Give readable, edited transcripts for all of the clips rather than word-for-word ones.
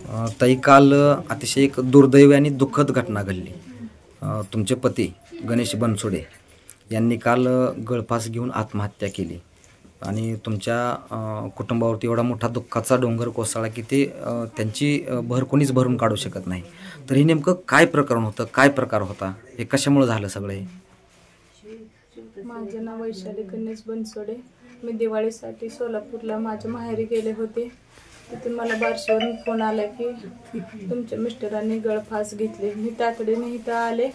ताई, काल अतिशय एक दुर्दैवी आणि दुःखद घटना घडली। तुमचे पती गणेश बनसोडे यांनी काल गळफास घेऊन आत्महत्या केली आणि तुमच्या कुटुंबावरती एवढा मोठा दुःखाचा डोंगर कोसळला की ते त्यांची भर कोणीच भरून काढू शकत नाही। तर हे नेमकं काय प्रकरण होतं, काय प्रकार होता, हे कशामुळे झालं सगळं हे? माझे नाव वैशाली गणेश बनसोडे। मी दिवाळीसाठी सोलापूरला माझ्या माहेरी गेले होते। तिथून मला बार्शीवरून फोन आला की तुमच्या मिस्टरांनी गळफास घेतली। मी तातडीने इथं आले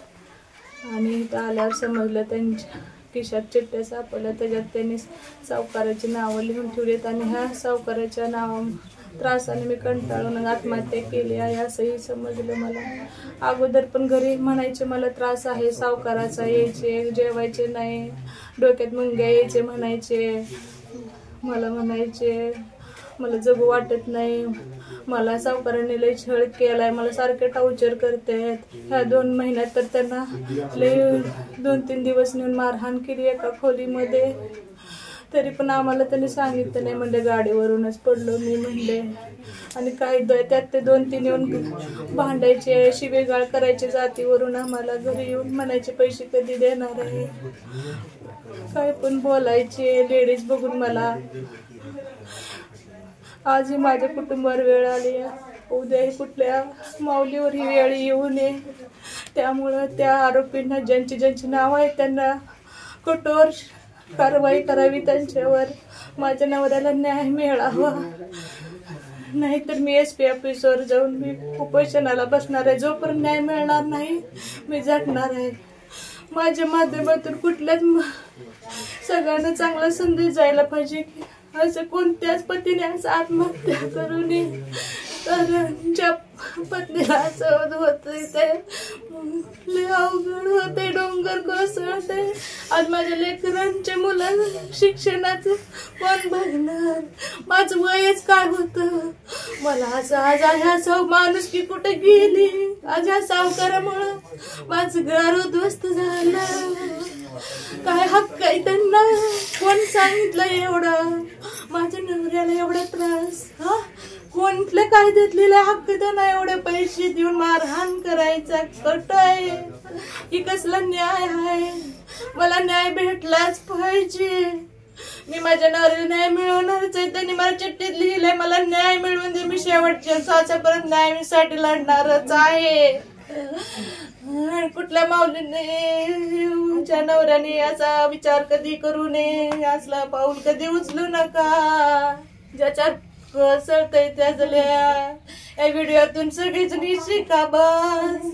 आणि इथं आल्यावर समजलं त्यांच्या खिशात चिठ्ठ्या सापडल्या, त्याच्यात त्यांनी सावकाराची नावं लिहून ठेवलीत आणि ह्या सावकाराच्या त्रासाने मी कंटाळून आत्महत्या केली आहे असंही समजलं मला। अगोदर पण घरी म्हणायचे मला त्रास आहे सावकाराचा, यायचे जेवायचे नाही, डोक्यात मुंग्या यायचे म्हणायचे, मला म्हणायचे मला जगू वाटत नाही, मला सावकाराने लय छळ केलाय, मला सारखे टॉर्चर करतात। ह्या 2 महिन्यात तर त्यांना लय 2-3 दिवस नेऊन मारहाण केली एका खोलीमध्ये। तरी पण आम्हाला त्यांनी सांगितलं नाही, म्हणजे गाडीवरूनच पडलो मी म्हणले। आणि काही त्यात ते 2-3 येऊन भांडायचे, शिवेगाळ करायचे जातीवरून आम्हाला। घरी येऊन म्हणायचे पैसे कधी देणार आहे, काय पण बोलायचे लेडीज बघून मला। आजही माझ्या कुटुंबावर वेळ आली आहे, उद्याही कुठल्या माऊलीवर ही वेळ येऊ नये। त्यामुळं त्या आरोपींना ज्यांची नाव आहे त्यांना कठोर कारवाई करावी त्यांच्यावर। माझ्या नवऱ्याला न्याय मिळावा, नाहीतर मी SP ऑफिसवर जाऊन मी उपोषणाला बसणार आहे। जोपर्यंत न्याय मिळणार नाही मी झटणार आहे। माझ्या माध्यमातून कुठल्याच सगळ्यांना चांगला संदेश जायला पाहिजे की असं कोणत्याच पतीने असं आत्महत्या करू नये। तर ज्या पत्नीला असं होतंय ते लय अवघड होते, डोंगर कोसळते। आज माझ्या लेकरांच्या मुलं शिक्षणाचं कोण बघणार, माझं वयच काय होतं, मला आज ह्या माणूस की कुठे गेली, आज ह्या सावकारामुळं माझं घर उद्ध्वस्त झालं। काय हक्क आहे त्यांना, कोण सांगितलं एवढं माझ्या नवऱ्याला एवढा त्रास? कोणत्या कायद्यातलेला हक्क त्यांना एवढे पैसे देऊन मारहाण करायचा? कट आहे की कसला न्याय आहे? मला न्याय भेटलाच पाहिजे। मी माझ्या नवऱ्याला न्याय मिळवणारच आहे, त्यांनी मला चिठ्ठीत लिहिलंय मला न्याय मिळवून दे, मी शेवटच्या श्वासापर्यंत न्यायासाठी लढणारच आहे। कुठल्या माऊलीने ज्या नवऱ्याने असा विचार कधी करू नये, असला पाऊल कधी उचलू नका। ज्याच्यात कोसळतंय त्याच्या या व्हिडिओतून सगळीच शिका बस।